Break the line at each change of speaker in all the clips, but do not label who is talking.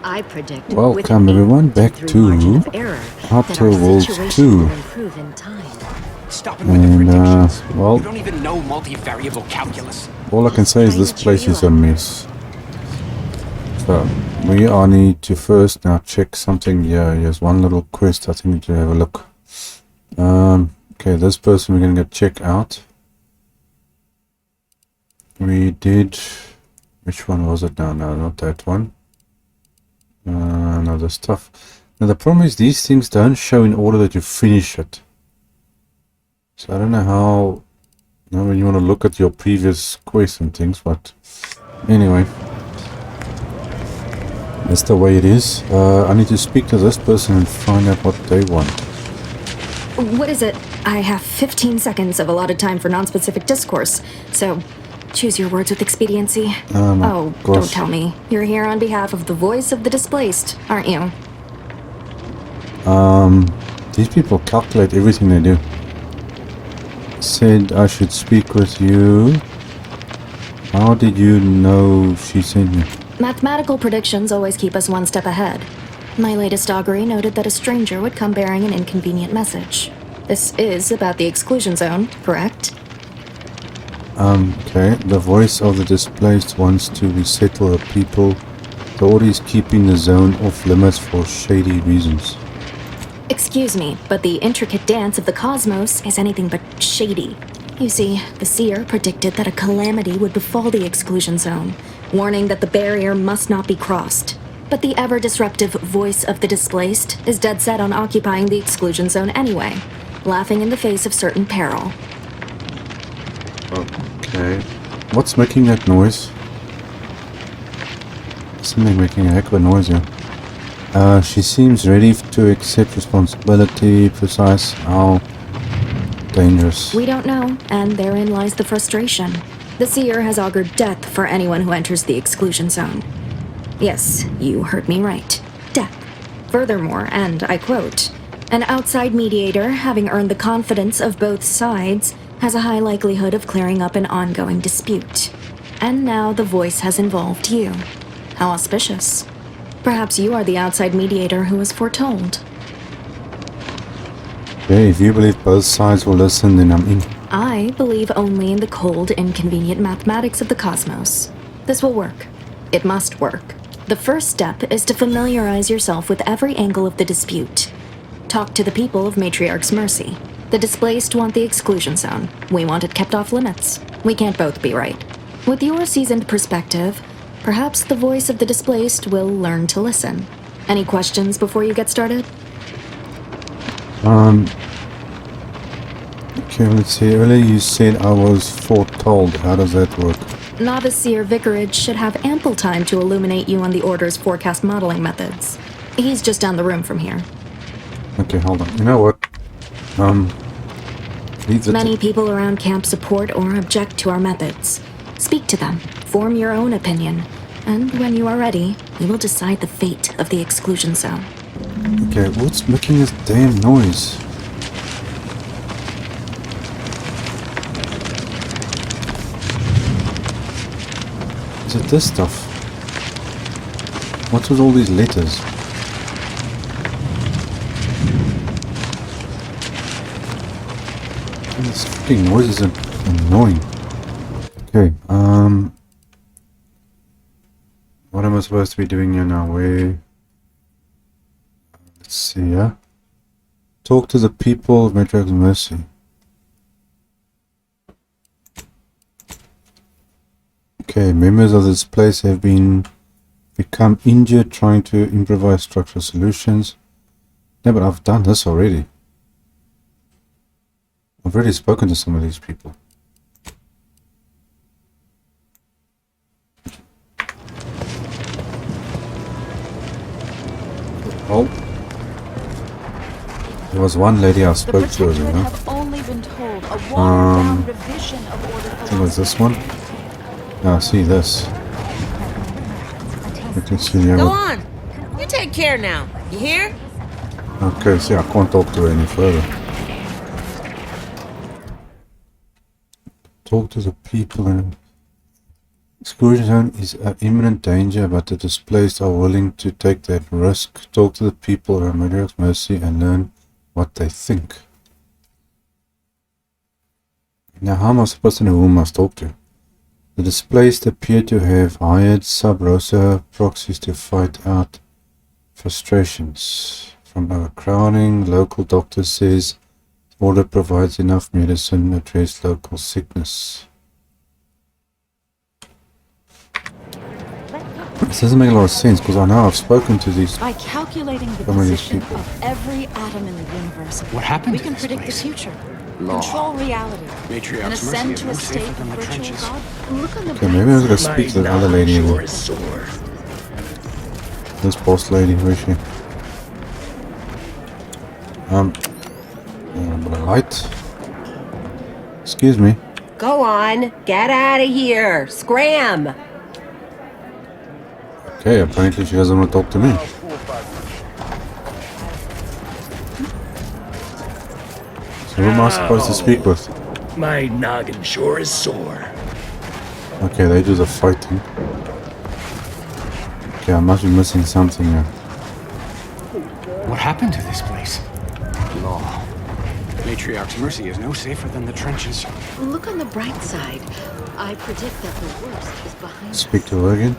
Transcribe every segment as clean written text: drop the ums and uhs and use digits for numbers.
I predict
Welcome everyone back to Outer Worlds 2. And well,
you don't even know multivariable calculus.
all I can say is this place is a mess. So we all need to first now check something here. Here's one little quest I think we need to have a look. Okay, this person we're gonna check out. We did, which one was it now? No, not that one. Another stuff. Now the problem is these things don't show in order that you finish it. So I don't know how, you know, when you want to look at your previous quests and things, but anyway, that's the way it is. I need to speak to this person and find out what they want.
What is it? I have 15 seconds of allotted time for non-specific discourse, so choose your words with expediency. Oh, don't tell me. You're here on behalf of the voice of the displaced, aren't you?
These people calculate everything they do. Said I should speak with you. How did you know she sent me?
Mathematical predictions always keep us one step ahead. My latest augury noted that a stranger would come bearing an inconvenient message. This is about the exclusion zone, correct?
Okay. The voice of the displaced wants to resettle the people. The order is keeping the zone off limits for shady reasons.
Excuse me, but the intricate dance of the cosmos is anything but shady. You see, the seer predicted that a calamity would befall the exclusion zone, warning that the barrier must not be crossed. But the ever-disruptive voice of the displaced is dead set on occupying the exclusion zone anyway, laughing in the face of certain peril.
Okay. What's making that noise? Something making a heck of a noise here. She seems ready to accept responsibility. Precise. How dangerous?
We don't know, and therein lies the frustration. The seer has augured death for anyone who enters the exclusion zone. Yes, you heard me right. Death. Furthermore, and I quote, an outside mediator, having earned the confidence of both sides, has a high likelihood of clearing up an ongoing dispute. And now the voice has involved you. How auspicious. Perhaps you are the outside mediator who was foretold.
Okay, if you believe both sides will listen, then I'm in.
I believe only in the cold, inconvenient mathematics of the cosmos. This will work. It must work. The first step is to familiarize yourself with every angle of the dispute. Talk to the people of Matriarch's Mercy. The displaced want the exclusion zone. We want it kept off limits. We can't both be right. With your seasoned perspective, perhaps the voice of the displaced will learn to listen. Any questions before you get started?
Okay, let's see. Earlier you said I was foretold. How does that work?
Novice Seer Vicarage should have ample time to illuminate you on the Order's forecast modeling methods. He's just down the room from here.
Okay, hold on. You know what?
Many people around camp support or object to our methods. Speak to them, form your own opinion, and when you are ready, we will decide the fate of the exclusion zone.
Okay, what's making this damn noise? Is it this stuff? What's with all these letters? This fucking noise is annoying. Okay, what am I supposed to be doing here now? Let's see, yeah? Talk to the people of Matriarch's Mercy. Okay, members of this place have become injured trying to improvise structural solutions. Yeah, but I've done this already. I've already spoken to some of these people. Oh. There was one lady I spoke to, you know. I think it was this one. Now see this. You can see the
Go on. You take care now. You hear?
Okay, see, I can't talk to her any further. Talk to the people and Exclusion zone is an imminent danger, but the displaced are willing to take that risk. Talk to the people around Mediocrity's Mercy and learn what they think. Now, how am I supposed to know who I must talk to? The displaced appear to have hired sub-rosa proxies to fight out frustrations. From overcrowding, local doctor says order provides enough medicine to address local sickness. This doesn't make a lot of sense because I know I've spoken to these.
By calculating the
Some of these
position
people.
of every atom in the universe,
What happened
we
to
can
this
predict
place?
the future,
Law.
control reality,
Matriarch's
and
mercy
ascend
is
to
no
a
safer
state
than
of
the
virtual
trenches.
God. Look on the
Okay, maybe I was gonna
bright side.
speak to the other lady.
sure is sore.
This boss lady, where is she? Light. Excuse me.
Go on, get out of here. Scram.
Okay, apparently she doesn't want to talk to me. So who am I supposed to speak with?
My noggin sure is sore.
Okay, they do the fighting. Okay, I must be missing something here.
What happened to this place? Law. Matriarch's mercy is no safer than the trenches.
Look on the bright side. I predict that the worst is behind us.
Speak to her again.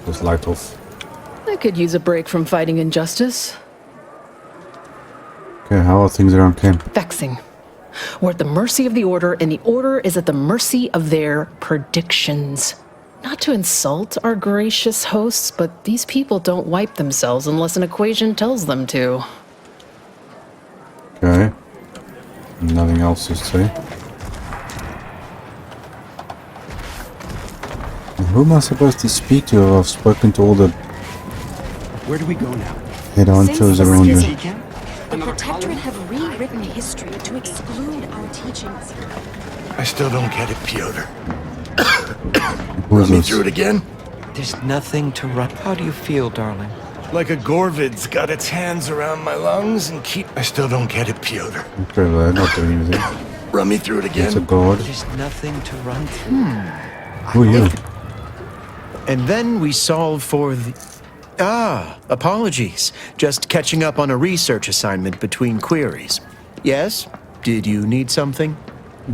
Just light off.
I could use a break from fighting injustice.
Okay, how are things around camp?
Vexing. We're at the mercy of the Order, and the Order is at the mercy of their predictions. Not to insult our gracious hosts, but these people don't wipe themselves unless an equation tells them to.
Okay. Nothing else to say. And who am I supposed to speak to? I've spoken to all the
Where do we go now?
head honchos around
Since
here.
Camp?
The
Another
Protectorate
colony?
have rewritten history to exclude our teachings.
I still don't get it, Piotr.
Who is
Run me
this?
through it again?
There's nothing to run. How do you feel, darling?
Like a Gorvid's got its hands around my lungs and keep... I still don't get it, Piotr.
Okay, well, they're not doing anything.
Run me through it
It's a
again?
god.
There's nothing to run through.
Who are you?
And then we solve for the... apologies. Just catching up on a research assignment between queries. Yes? Did you need something?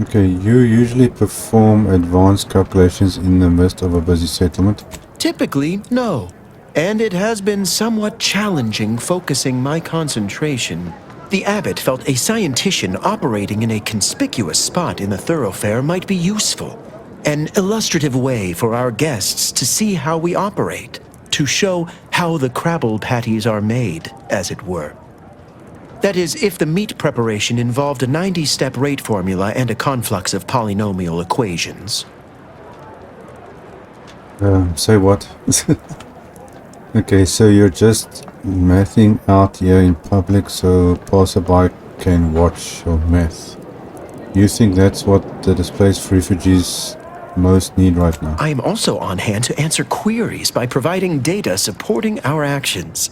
Okay, you usually perform advanced calculations in the midst of a busy settlement.
Typically, no. And it has been somewhat challenging focusing my concentration. The abbot felt a scientician operating in a conspicuous spot in the thoroughfare might be useful. An illustrative way for our guests to see how we operate. To show how the crabble patties are made, as it were. That is, if the meat preparation involved a 90-step rate formula and a conflux of polynomial equations.
Say what? Okay, so you're just mathing out here in public so passerby can watch your math. You think that's what the displaced refugees most need right now?
I am also on hand to answer queries by providing data supporting our actions.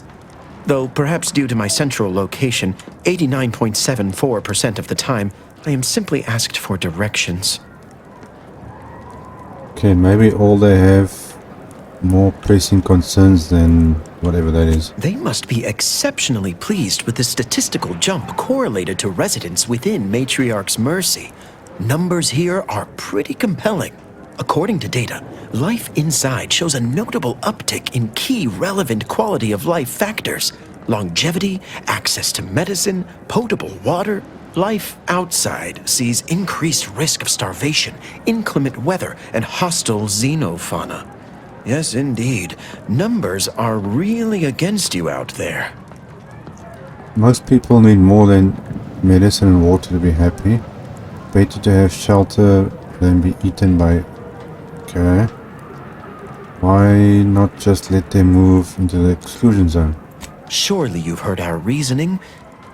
Though perhaps due to my central location, 89.74% of the time, I am simply asked for directions.
Okay, maybe all they have more pressing concerns than whatever that is.
They must be exceptionally pleased with the statistical jump correlated to residents within Matriarch's Mercy. Numbers here are pretty compelling. According to data, life inside shows a notable uptick in key relevant quality of life factors. Longevity, access to medicine, potable water. Life outside sees increased risk of starvation, inclement weather, and hostile xenofauna. Yes, indeed. Numbers are really against you out there.
Most people need more than medicine and water to be happy. Better to have shelter than be eaten by... Okay. Why not just let them move into the exclusion zone?
Surely you've heard our reasoning.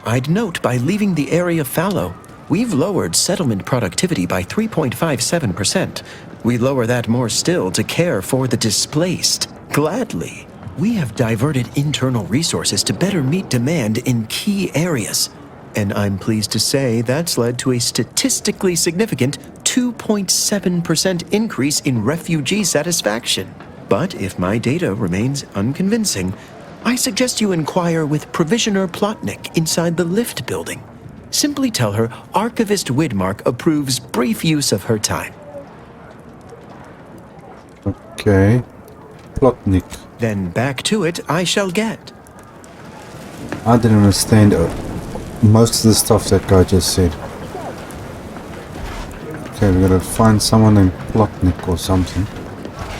I'd note by leaving the area fallow, we've lowered settlement productivity by 3.57%. We lower that more still to care for the displaced. Gladly. We have diverted internal resources to better meet demand in key areas. And I'm pleased to say that's led to a statistically significant 2.7% increase in refugee satisfaction. But if my data remains unconvincing, I suggest you inquire with Provisioner Plotnik inside the lift building. Simply tell her Archivist Widmark approves brief use of her time.
Okay. Plotnik.
Then back to it I shall get.
I didn't understand most of the stuff that guy just said. Okay, we gotta find someone named Plotnik or something.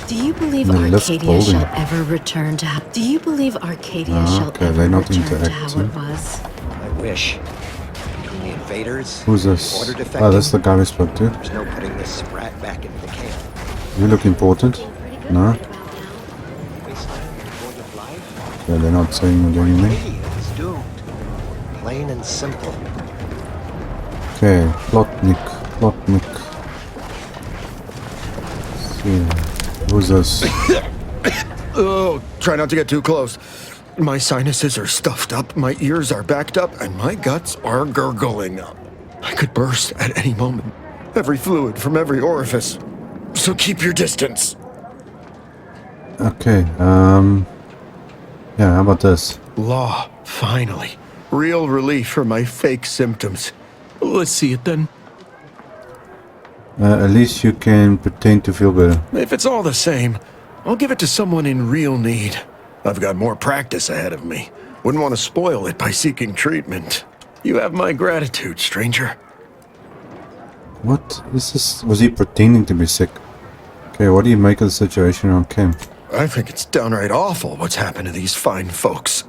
Do you believe
The lift
Arcadia
building.
shall ever return to how? Do you believe Arcadia shall
okay,
ever
they're not
return to how
interacting.
it was?
I wish. Between the invaders,
Who's this?
order
Oh,
defecting,
that's the guy we spoke to.
there's no putting this sprat back into the camp.
You look important. No?
Wasteland, void of life.
Yeah, they're not saying anything.
Arcadia is doomed. Plain and simple.
Okay, Plotnik. Plotnik. See, who's this?
Oh, try not to get too close. My sinuses are stuffed up, my ears are backed up, and my guts are gurgling. I could burst at any moment. Every fluid from every orifice. So keep your distance.
Okay, yeah, how about this?
Law, finally. Real relief for my fake symptoms. Let's see it then.
At least you can pretend to feel better.
If it's all the same, I'll give it to someone in real need. I've got more practice ahead of me. Wouldn't want to spoil it by seeking treatment. You have my gratitude, stranger.
What is this? Was he pretending to be sick? Okay, what do you make of the situation around camp?
I think it's downright awful what's happened to these fine folks.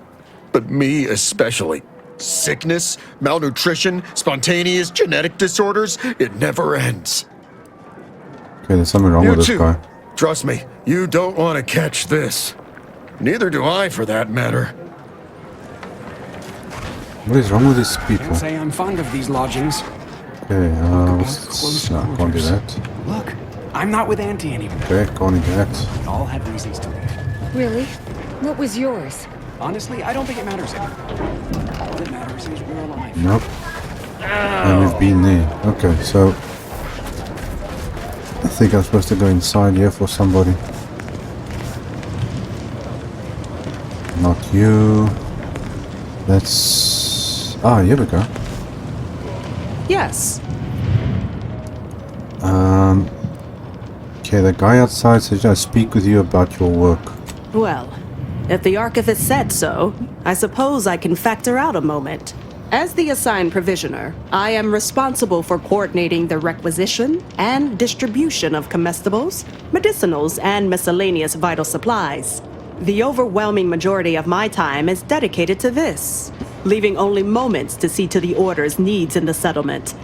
But me especially. Sickness, malnutrition, spontaneous genetic disorders, it never ends.
Okay, there's something wrong
You
with this
too.
guy.
Trust me, you don't want to catch this. Neither do I, for that matter.
What is wrong with these people?
Can't say I'm fond of these lodgings.
Okay,
Close
no, can't do
quarters.
that.
Look, I'm not with Auntie anymore.
Okay, can't do that.
We all had reasons to leave.
Really? What was yours?
Honestly, I don't think it matters anymore. All that matters is we're alive.
Nope. And we've been there. Okay, so I think I'm supposed to go inside here for somebody. Not you. That's... Ah, here we go.
Yes.
Okay, the guy outside says I speak with you about your work.
Well, if the archivist said so, I suppose I can factor out a moment. As the assigned provisioner, I am responsible for coordinating the requisition and distribution of comestibles, medicinals, and miscellaneous vital supplies. The overwhelming majority of my time is dedicated to this, leaving only moments to see to the Order's needs in the settlement.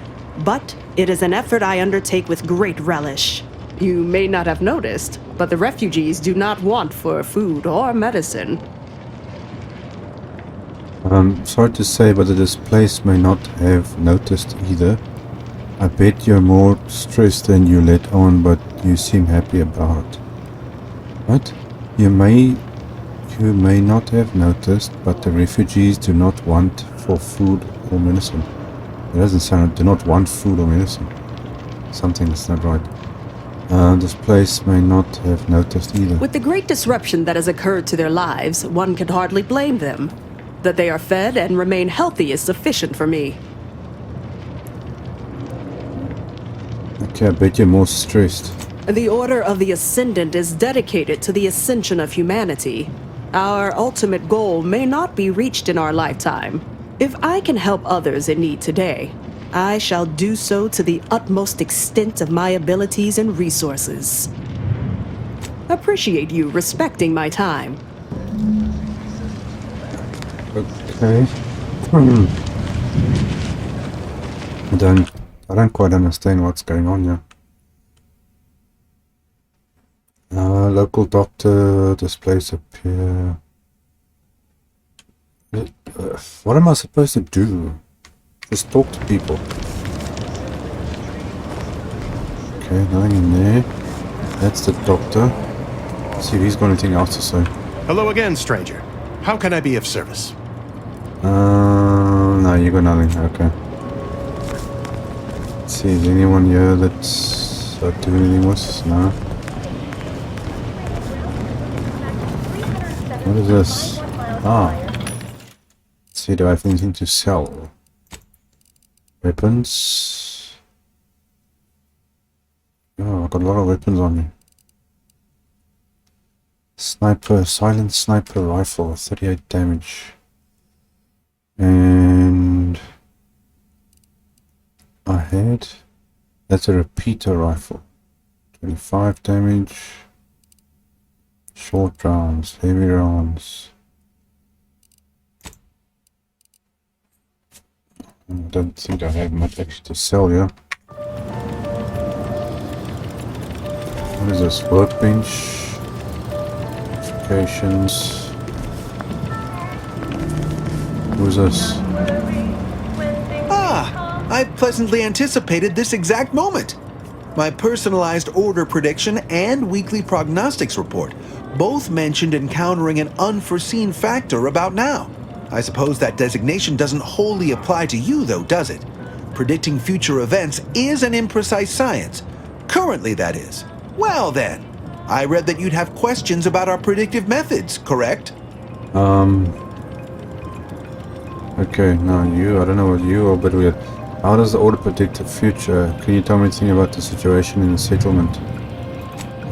But it is an effort I undertake with great relish. You may not have noticed, but the refugees do not want for food or medicine.
Sorry to say, but this place may not have noticed either. I bet you're more stressed than you let on, but you seem happy about it. What? You may not have noticed, but the refugees do not want for food or medicine. It doesn't sound, do not want food or medicine. Something's not right. This place may not have noticed either.
With the great disruption that has occurred to their lives, one can hardly blame them. That they are fed and remain healthy is sufficient for me.
Okay, I bet you're more stressed.
The Order of the Ascendant is dedicated to the ascension of humanity. Our ultimate goal may not be reached in our lifetime. If I can help others in need today, I shall do so to the utmost extent of my abilities and resources. Appreciate you respecting my time.
Okay. I don't quite understand what's going on here. Local doctor, this place up here. What am I supposed to do? Just talk to people. Okay, nothing in there. That's the doctor. Let's see if he's got anything else to say.
Hello again, stranger. How can I be of service?
No, you got nothing. Okay. Let's see, is anyone here that's start doing anything with this now. What is this? Ah. Let's see, do I have anything to sell? Weapons. Oh, I've got a lot of weapons on me. Sniper, silent sniper rifle, 38 damage. And I had, that's a repeater rifle, 25 damage. Short rounds, heavy rounds. I don't think I have much actually to sell here. What is this? Workbench. Notifications. Who's this?
Ah! I pleasantly anticipated this exact moment. My personalized order prediction and weekly prognostics report both mentioned encountering an unforeseen factor about now. I suppose that designation doesn't wholly apply to you, though, does it? Predicting future events is an imprecise science. Currently, that is. Well then, I read that you'd have questions about our predictive methods, correct?
Okay, now you, I don't know what you are, but weird. How does the order predict the future? Can you tell me anything about the situation in the settlement?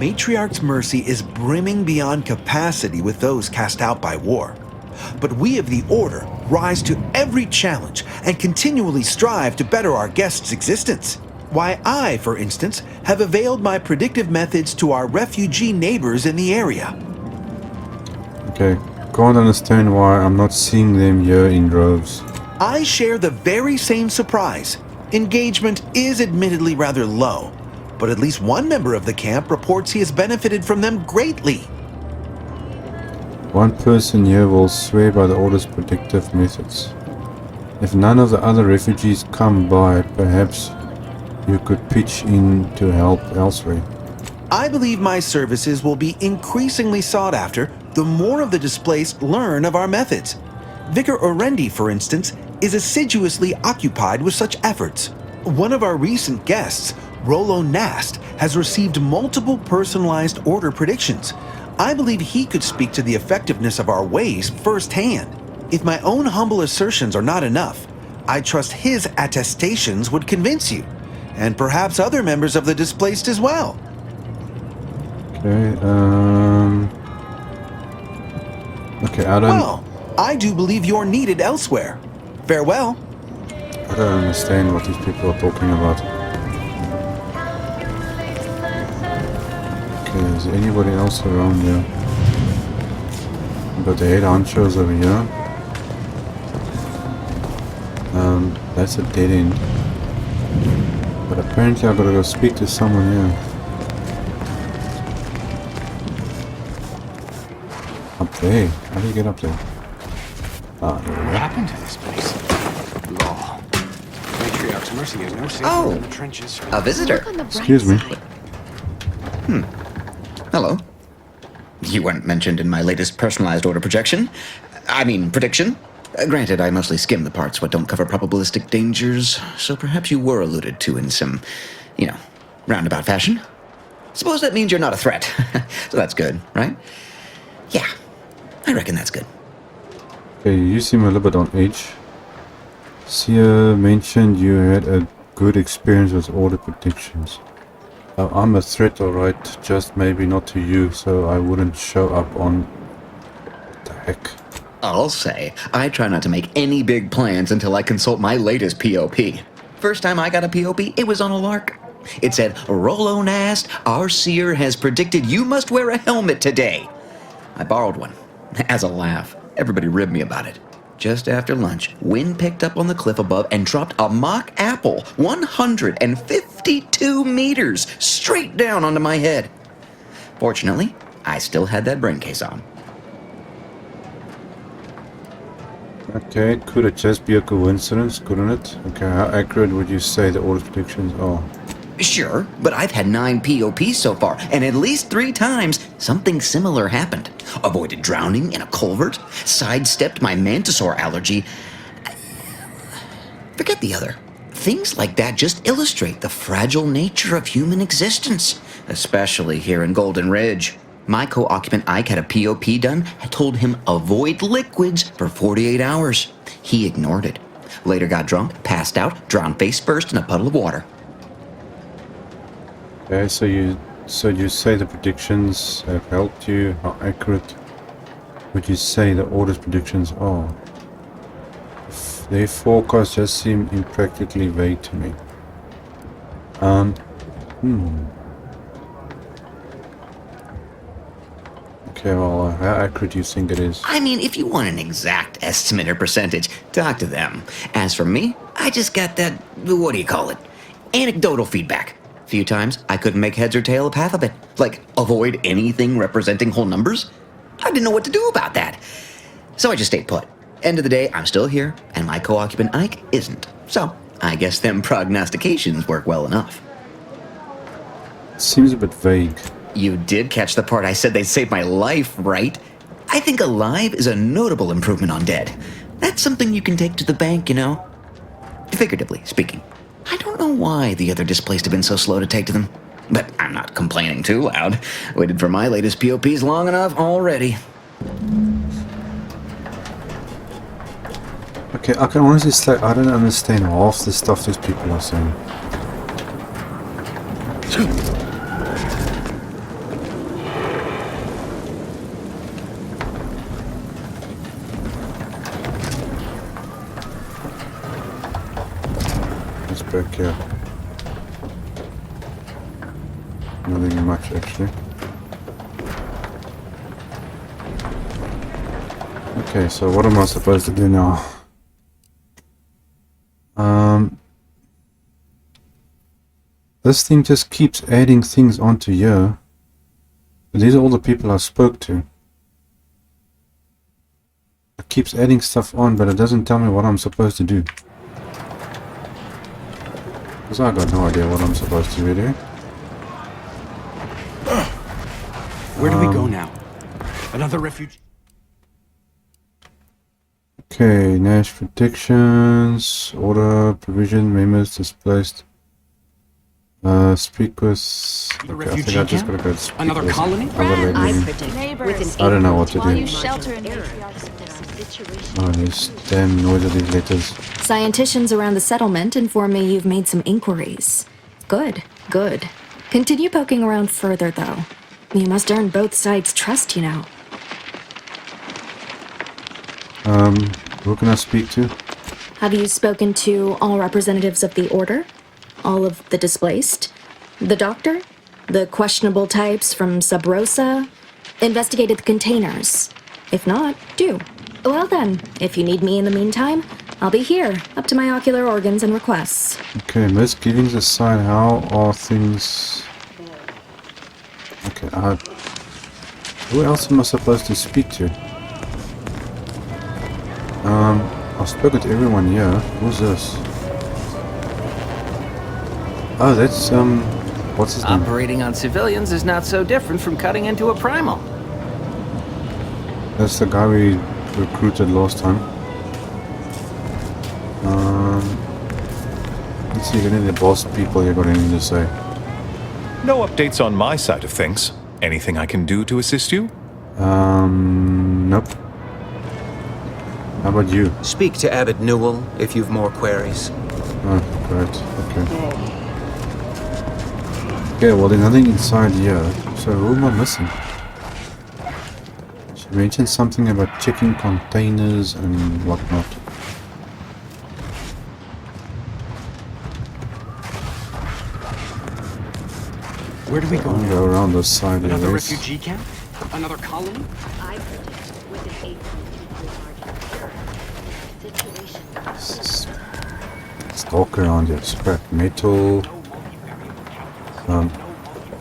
Matriarch's mercy is brimming beyond capacity with those cast out by war. But we of the Order rise to every challenge and continually strive to better our guests' existence. Why, I, for instance, have availed my predictive methods to our refugee neighbors in the area.
Okay, can't understand why I'm not seeing them here in droves.
I share the very same surprise. Engagement is admittedly rather low, but at least one member of the camp reports he has benefited from them greatly.
One person here will swear by the Order's predictive methods. If none of the other refugees come by, perhaps you could pitch in to help elsewhere.
I believe my services will be increasingly sought after the more of the displaced learn of our methods. Vicar Orendi, for instance, is assiduously occupied with such efforts. One of our recent guests, Rollo Nast, has received multiple personalized order predictions. I believe he could speak to the effectiveness of our ways firsthand. If my own humble assertions are not enough, I trust his attestations would convince you, and perhaps other members of the displaced as well.
Okay, okay, I don't...
Well, I do believe you're needed elsewhere. Farewell.
I don't understand what these people are talking about. Okay, is there anybody else around here? We've got the head honchos over here. That's a dead end. But apparently I've got to go speak to someone here. Up there? How do you get up there? Ah, there we go.
What happened to this place? Law. Matriarch's mercy is no safer than the trenches.
A visitor.
Look on the bright
Excuse me.
side.
Hello. You weren't mentioned in my latest personalized order prediction. Granted, I mostly skim the parts what don't cover probabilistic dangers, so perhaps you were alluded to in some, roundabout fashion. Suppose that means you're not a threat. So that's good, right? Yeah, I reckon that's good.
Okay, you seem a little bit on edge. Sia mentioned you had a good experience with order predictions. I'm a threat, alright, just maybe not to you, so I wouldn't show up on... What the heck?
I'll say, I try not to make any big plans until I consult my latest POP. First time I got a POP, it was on a lark. It said, Rollo Nast, our seer has predicted you must wear a helmet today. I borrowed one, as a laugh. Everybody ribbed me about it. Just after lunch, wind picked up on the cliff above and dropped a mock apple 152 meters straight down onto my head. Fortunately, I still had that brain case on.
Okay, could it just be a coincidence, couldn't it? Okay, how accurate would you say the order predictions are?
Sure, but I've had 9 POPs so far, and at least 3 times something similar happened. Avoided drowning in a culvert, sidestepped my mantisaur allergy. Forget the other. Things like that just illustrate the fragile nature of human existence, especially here in Golden Ridge. My co-occupant Ike had a POP done and told him avoid liquids for 48 hours. He ignored it. Later got drunk, passed out, drowned face first in a puddle of water.
Okay, so you say the predictions have helped you. How accurate would you say the order's predictions are? Their forecasts just seem impractically vague to me. Okay, well, how accurate do you think it is?
I mean, if you want an exact estimate or percentage, talk to them. As for me, I just got that, what do you call it? Anecdotal feedback. A few times, I couldn't make heads or tail of half of it. Like, avoid anything representing whole numbers? I didn't know what to do about that. So I just stayed put. End of the day, I'm still here, and my co-occupant Ike isn't. So, I guess them prognostications work well enough.
Seems a bit vague.
You did catch the part I said they saved my life, right? I think alive is a notable improvement on dead. That's something you can take to the bank, you know? Figuratively speaking. I don't know why the other displaced have been so slow to take to them. But I'm not complaining too loud. Waited for my latest POPs long enough already.
Okay, I can honestly say I don't understand half the stuff these people are saying. It's back here. Nothing much actually. Okay, so what am I supposed to do now? This thing just keeps adding things onto here. These are all the people I spoke to. It keeps adding stuff on, but it doesn't tell me what I'm supposed to do. Because I got no idea what I'm supposed to be doing.
Where do we go now? Another refugee?
Okay, Nash predictions, order, provision, members displaced. Speak with. Okay, I think I just gotta go speak
Another
with
colony?
other lady.
I predict within
I don't know what to
while
do.
you shelter in Matriarch's situation.
Oh, these damn noise of these letters.
Scienticians around the settlement inform me you've made some inquiries. Good, good. Continue poking around further, though. You must earn both sides' trust, you know.
Who can I speak to?
Have you spoken to all representatives of the Order? All of the displaced? The doctor? The questionable types from Sub Rosa? Investigated the containers? If not, do. Well then, if you need me in the meantime, I'll be here, up to my ocular organs and requests.
Okay, misgivings aside, how are things... Okay, who else am I supposed to speak to? I've spoken to everyone here. Who's this? Oh, that's, what's his name?
Operating on civilians is not so different from cutting into a primal.
That's the guy we recruited last time. Let's see if any of the boss people here got anything to say.
No updates on my side of things. Anything I can do to assist you?
Nope. How about you?
Speak to Abbot Newell if you've more queries.
Oh, great. Okay. Okay, well there's nothing inside here. So who am I missing? She mentioned something about checking containers and whatnot.
Where do we go?
I'll go around this side here.
Another refugee camp? Another colony?
I predict within 8 situation.
Let's walk around here. Scrap metal.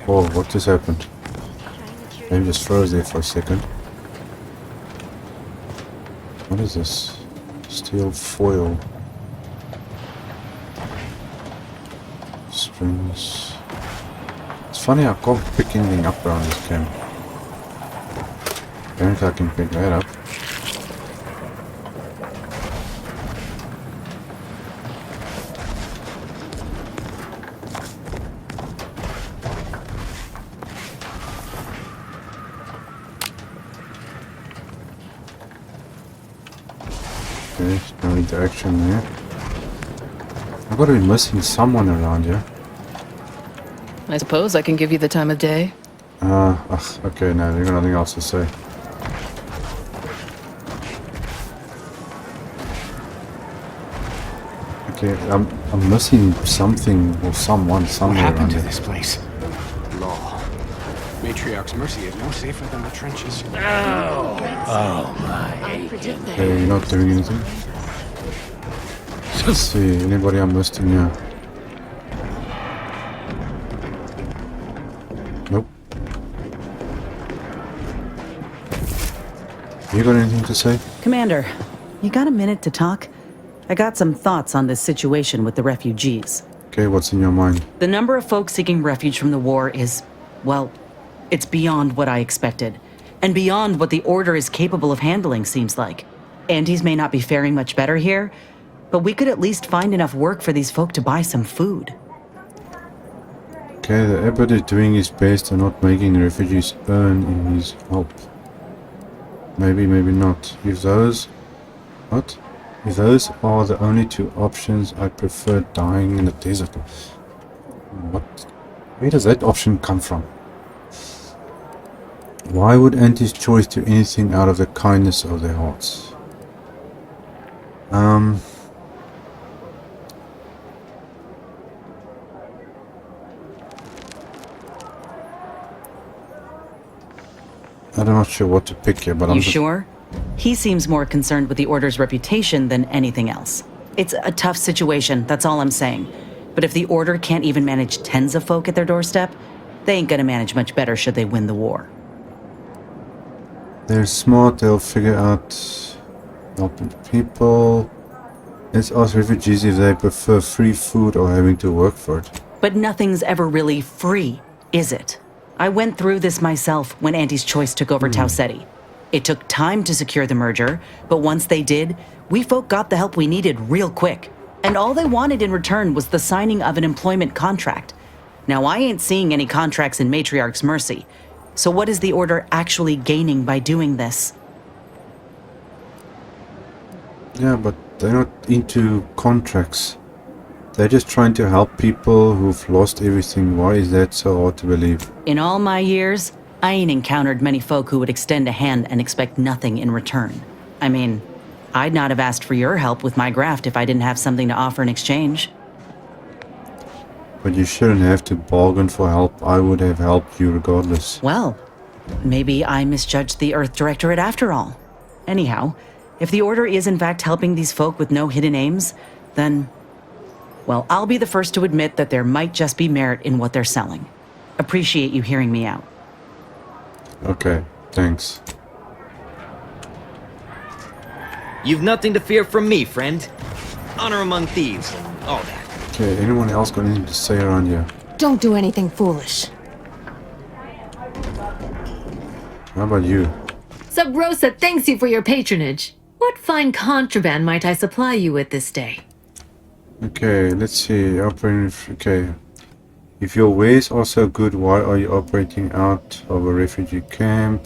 Oh, what just happened? Maybe just froze there for a second. What is this? Steel foil. Strings. It's funny I can't pick anything up around this camp. Apparently I can pick that up. Okay, no interaction there. I've got to be missing someone around here.
I suppose I can give you the time of day.
Okay, no, there's nothing else to say. Okay, I'm missing something or someone somewhere
What happened
around
to
here.
this place? Law. Matriarch's mercy is no safer than the trenches.
Okay, you're not doing anything. Let's see, anybody I'm missing here? Nope. You got anything to say?
Commander, you got a minute to talk? I got some thoughts on this situation with the refugees.
Okay, what's in your mind?
The number of folks seeking refuge from the war is, well, it's beyond what I expected. And beyond what the Order is capable of handling, seems like. Andes may not be faring much better here, but we could at least find enough work for these folk to buy some food.
Okay, the abbot is doing his best and not making the refugees earn in his help. Maybe, maybe not. If those... What? If those are the only two options, I prefer dying in the desert. What? Where does that option come from? Why would Anti's choice do anything out of the kindness of their hearts? I'm not sure what to pick here, but I'm
You sure? He seems more concerned with the Order's reputation than anything else. It's a tough situation, that's all I'm saying. But if the Order can't even manage tens of folk at their doorstep, they ain't gonna manage much better should they win the war.
They're smart, they'll figure out helping people. Let's ask refugees if they prefer free food or having to work for it.
But nothing's ever really free, is it? I went through this myself when Anti's choice took over Tau Ceti. It took time to secure the merger, but once they did, we folk got the help we needed real quick. And all they wanted in return was the signing of an employment contract. Now, I ain't seeing any contracts in Matriarch's mercy. So what is the Order actually gaining by doing this?
Yeah, but they're not into contracts. They're just trying to help people who've lost everything. Why is that so hard to believe?
In all my years, I ain't encountered many folk who would extend a hand and expect nothing in return. I mean, I'd not have asked for your help with my graft if I didn't have something to offer in exchange.
But you shouldn't have to bargain for help. I would have helped you regardless.
Well, maybe I misjudged the Earth Directorate after all. Anyhow, if the Order is in fact helping these folk with no hidden aims, then... well, I'll be the first to admit that there might just be merit in what they're selling. Appreciate you hearing me out.
Okay, thanks.
You've nothing to fear from me, friend. Honor among thieves and all that.
Okay, anyone else got anything to say around here?
Don't do anything foolish.
How about you?
Sub Rosa thanks you for your patronage. What fine contraband might I supply you with this day?
Okay, let's see. Okay. If your ways are so good, why are you operating out of a refugee camp?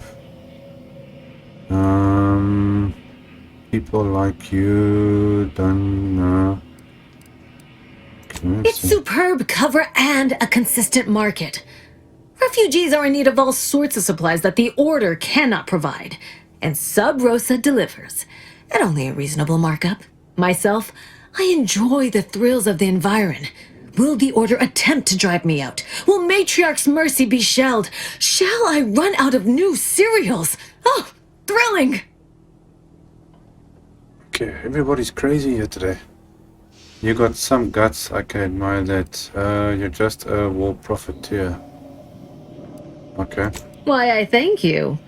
People like you don't know.
It's superb cover and a consistent market. Refugees are in need of all sorts of supplies that the Order cannot provide, and Sub Rosa delivers at only a reasonable markup. Myself, I enjoy the thrills of the environ. Will the Order attempt to drive me out? Will Matriarch's mercy be shelled? Shall I run out of new cereals? Oh, thrilling!
Okay, everybody's crazy here today. You got some guts, I can admire that. You're just a war profiteer. Okay.
Why, I thank you.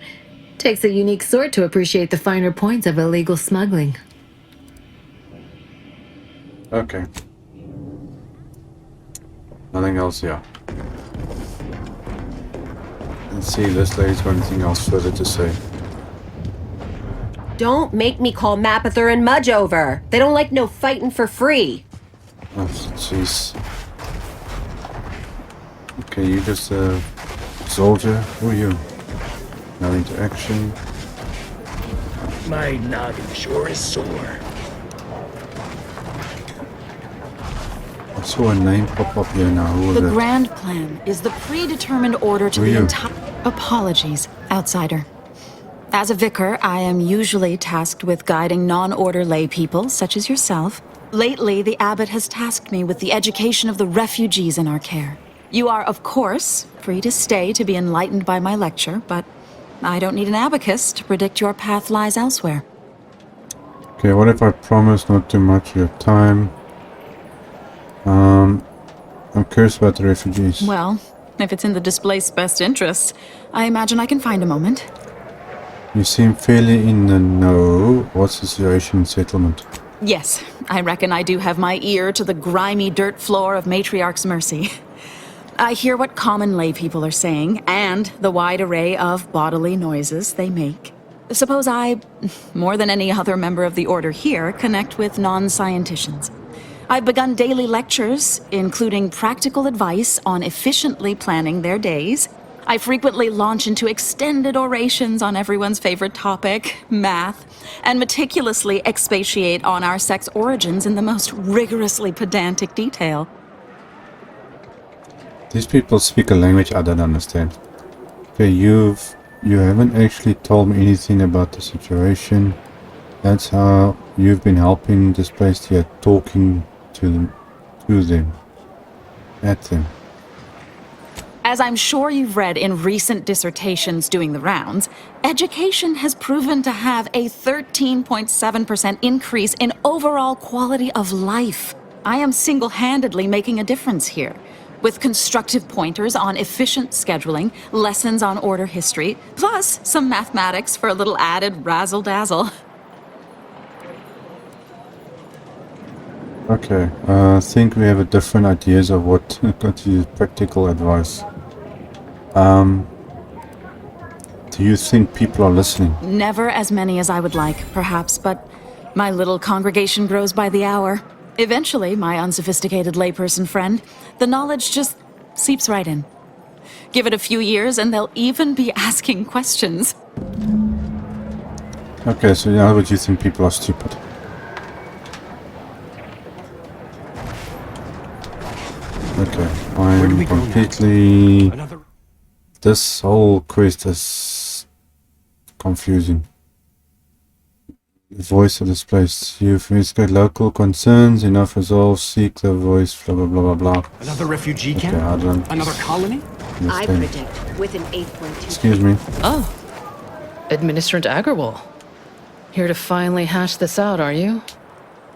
Takes a unique sort to appreciate the finer points of illegal smuggling.
Okay. Nothing else here. Let's see if this lady's got anything else further to say.
Don't make me call Mapother and Mudge over. They don't like no fighting for free.
Oh, jeez. Okay, you just a soldier? Who are you? No interaction.
My noggin sure is sore.
I saw a name pop up here now. Who was
The
it?
grand plan is the predetermined order to
Who are
the
you?
entire... Apologies, outsider. As a vicar, I am usually tasked with guiding non-order lay people, such as yourself. Lately, the abbot has tasked me with the education of the refugees in our care. You are, of course, free to stay to be enlightened by my lecture, but I don't need an abacus to predict your path lies elsewhere.
Okay, what if I promise not too much of your time? I'm curious about the refugees.
Well, if it's in the displaced's best interests, I imagine I can find a moment.
You seem fairly in the know. What's the situation in settlement?
Yes, I reckon I do have my ear to the grimy dirt floor of Matriarch's Mercy. I hear what common lay people are saying, and the wide array of bodily noises they make. Suppose I, more than any other member of the Order here, connect with non-scienticians. I've begun daily lectures, including practical advice on efficiently planning their days. I frequently launch into extended orations on everyone's favorite topic, math, and meticulously expatiate on our sex origins in the most rigorously pedantic detail.
These people speak a language I don't understand. Okay, you haven't actually told me anything about the situation. That's how you've been helping displaced here, talking to them, at them.
As I'm sure you've read in recent dissertations doing the rounds, education has proven to have a 13.7% increase in overall quality of life. I am single-handedly making a difference here, with constructive pointers on efficient scheduling, lessons on order history, plus some mathematics for a little added razzle-dazzle.
Okay, I think we have a different ideas of what to use practical advice. Do you think people are listening?
Never as many as I would like, perhaps, but my little congregation grows by the hour. Eventually, my unsophisticated layperson friend, the knowledge just seeps right in. Give it a few years and they'll even be asking questions.
Okay, so now would you think people are stupid? Okay, I'm completely... This whole quest is confusing. The voice of this place. You've investigated local concerns, enough resolve, seek the voice, blah blah blah blah blah.
Another refugee
Okay,
camp?
I don't
Another colony?
I
understand.
predict with an 8.2.
Excuse me.
Oh, Administrator Agarwal. Here to finally hash this out, are you?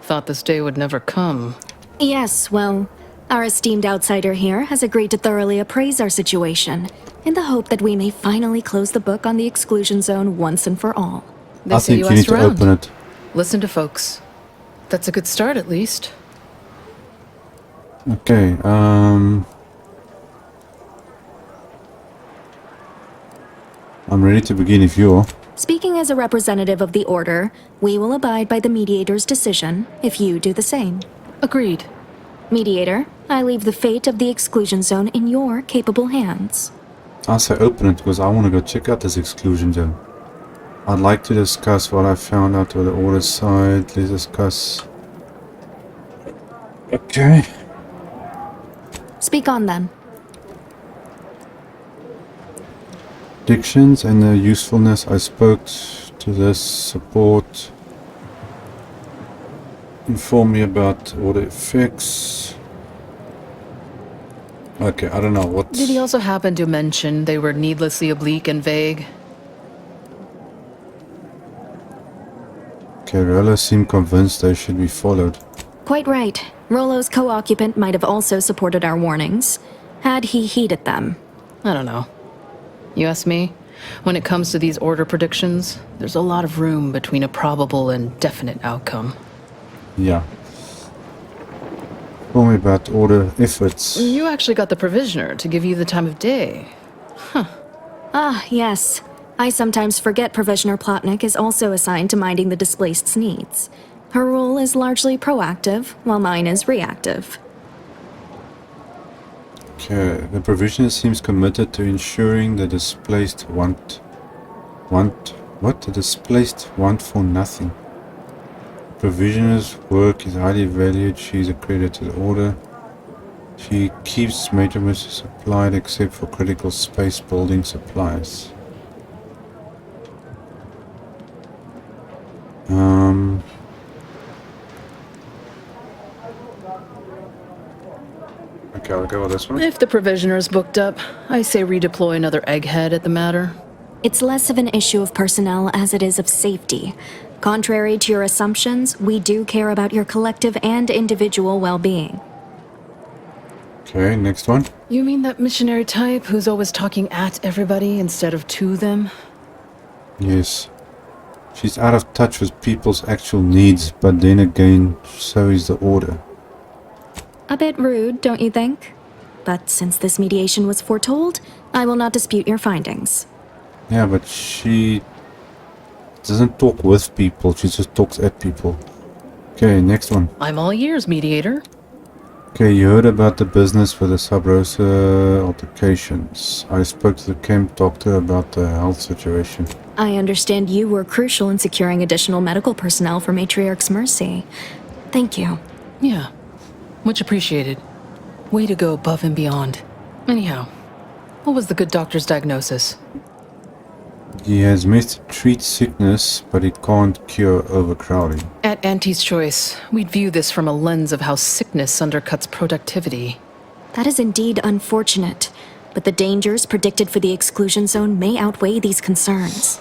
Thought this day would never come.
Yes, well, our esteemed outsider here has agreed to thoroughly appraise our situation, in the hope that we may finally close the book on the exclusion zone once and for all.
They
I
say
think
you
you need
asked
to
around.
open it.
Listen to folks. That's a good start, at least.
Okay, I'm ready to begin if you are.
Speaking as a representative of the Order, we will abide by the Mediator's decision, if you do the same.
Agreed.
Mediator, I leave the fate of the exclusion zone in your capable hands.
I say open it because I want to go check out this exclusion zone. I'd like to discuss what I found out on the Order side. Let's discuss. Okay.
Speak on then.
Predictions and their usefulness. I spoke to this support. Inform me about Order effects. Okay, I don't know what.
Did he also happen to mention they were needlessly oblique and vague?
Okay, Rella seemed convinced they should be followed.
Quite right. Rollo's co-occupant might have also supported our warnings, had he heeded them.
I don't know. You ask me? When it comes to these Order predictions, there's a lot of room between a probable and definite outcome.
Yeah. Tell me about Order efforts.
You actually got the Provisioner to give you the time of day. Huh.
Ah, yes. I sometimes forget Provisioner Plotnik is also assigned to minding the displaced's needs. Her role is largely proactive, while mine is reactive.
Okay, the Provisioner seems committed to ensuring the displaced want for nothing. Provisioner's work is highly valued. She is accredited to the Order. She keeps maintenance supplied except for critical space building supplies. Okay, I'll go with this one.
If the provisioner's booked up, I say redeploy another egghead at the matter.
It's less of an issue of personnel as it is of safety. Contrary to your assumptions, we do care about your collective and individual well-being.
Okay, next one.
You mean that missionary type who's always talking at everybody instead of to them?
Yes. She's out of touch with people's actual needs, but then again, so is the order.
A bit rude, don't you think? But since this mediation was foretold, I will not dispute your findings.
Yeah, but she doesn't talk with people, she just talks at people. Okay, next one.
I'm all ears, mediator.
Okay, you heard about the business with the Sub Rosa altercations. I spoke to the camp doctor about the health situation.
I understand you were crucial in securing additional medical personnel for Matriarch's Mercy. Thank you.
Yeah, much appreciated. Way to go above and beyond. Anyhow, what was the good doctor's diagnosis?
He has meant to treat sickness, but he can't cure overcrowding.
At Auntie's choice, we'd view this from a lens of how sickness undercuts productivity.
That is indeed unfortunate, but the dangers predicted for the exclusion zone may outweigh these concerns.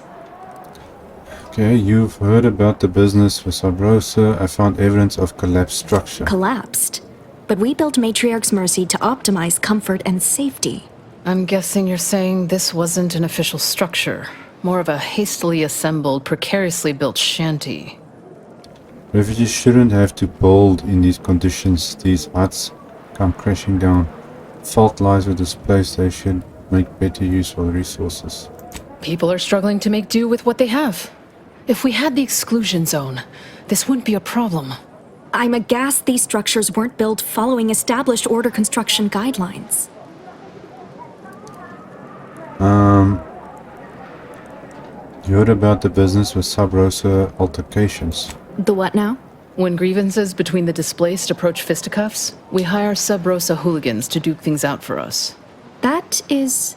Okay, you've heard about the business with Sub Rosa. I found evidence of collapsed structure.
Collapsed? But we built Matriarch's Mercy to optimize comfort and safety.
I'm guessing you're saying this wasn't an official structure, more of a hastily assembled, precariously built shanty.
Refugees shouldn't have to build in these conditions. These huts come crashing down. Fault lies with this place. They should make better use of the resources.
People are struggling to make do with what they have. If we had the exclusion zone, this wouldn't be a problem.
I'm aghast these structures weren't built following established order construction guidelines.
You heard about the business with Sub Rosa altercations.
The what now?
When grievances between the displaced approach fisticuffs, we hire Sub Rosa hooligans to duke things out for us.
That is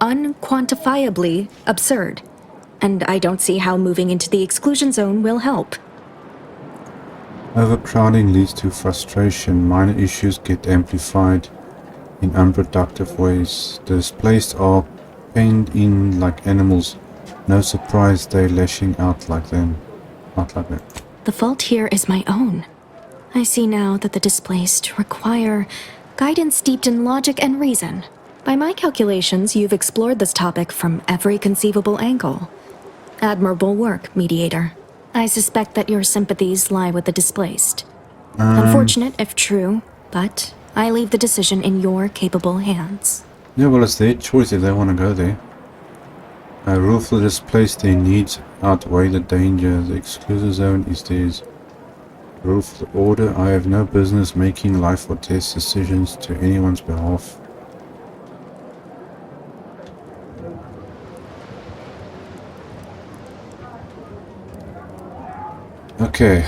unquantifiably absurd. And I don't see how moving into the exclusion zone will help.
Overcrowding leads to frustration. Minor issues get amplified in unproductive ways. The displaced are penned in like animals. No surprise they're lashing out like them. Not like that.
The fault here is my own. I see now that the displaced require guidance steeped in logic and reason. By my calculations, you've explored this topic from every conceivable angle. Admirable work, mediator. I suspect that your sympathies lie with the displaced. Unfortunate if true, but I leave the decision in your capable hands.
Yeah, well, it's their choice if they want to go there. Rule for the displaced, their needs outweigh the danger. The exclusive zone is theirs. Rule for the order, I have no business making life or death decisions to anyone's behalf. Okay,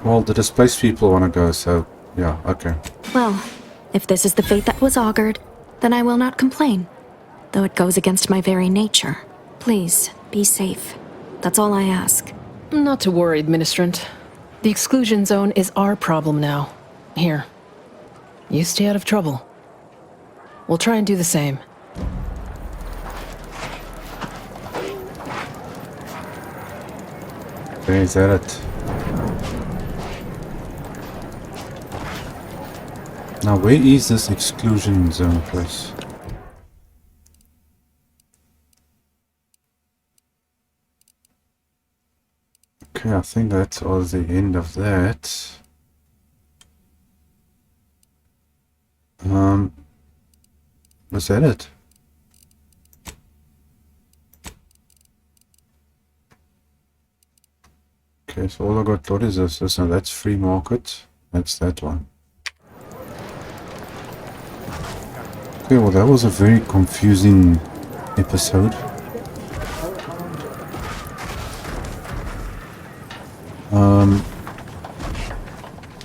well, the displaced people want to go, so yeah, okay.
Well, if this is the fate that was augured, then I will not complain, though it goes against my very nature. Please, be safe. That's all I ask.
Not to worry, Administrant. The exclusion zone is our problem now. Here, you stay out of trouble. We'll try and do the same.
Okay, is that it? Now, where is this exclusion zone place? Okay, I think that's all the end of that. Was that it? Okay, so all I got, what is this? No, that's free market. That's that one. Okay, well that was a very confusing episode.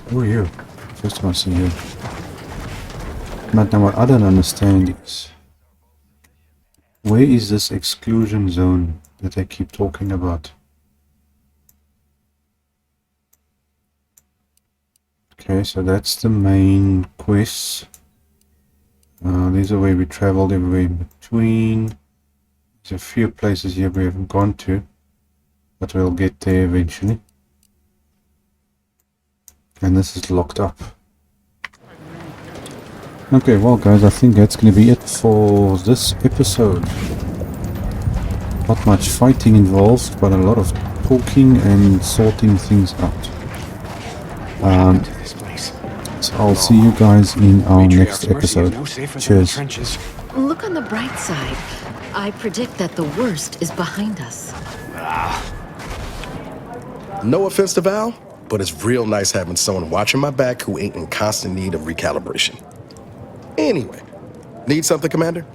Who are you? first time I see you. But now what I don't understand is, where is this exclusion zone that they keep talking about? Okay, so that's the main quest. These are where we traveled everywhere in between. There's a few places here we haven't gone to, but we'll get there eventually. And this is locked up. Okay, well guys, I think that's going to be it for this episode. Not much fighting involved, but a lot of talking and sorting things out. So I'll see you guys in our next episode. Cheers.
Look on the bright side. I predict that the worst is behind us.
No offense to Val, but it's real nice having someone watching my back who ain't in constant need of recalibration. Anyway, need something, Commander?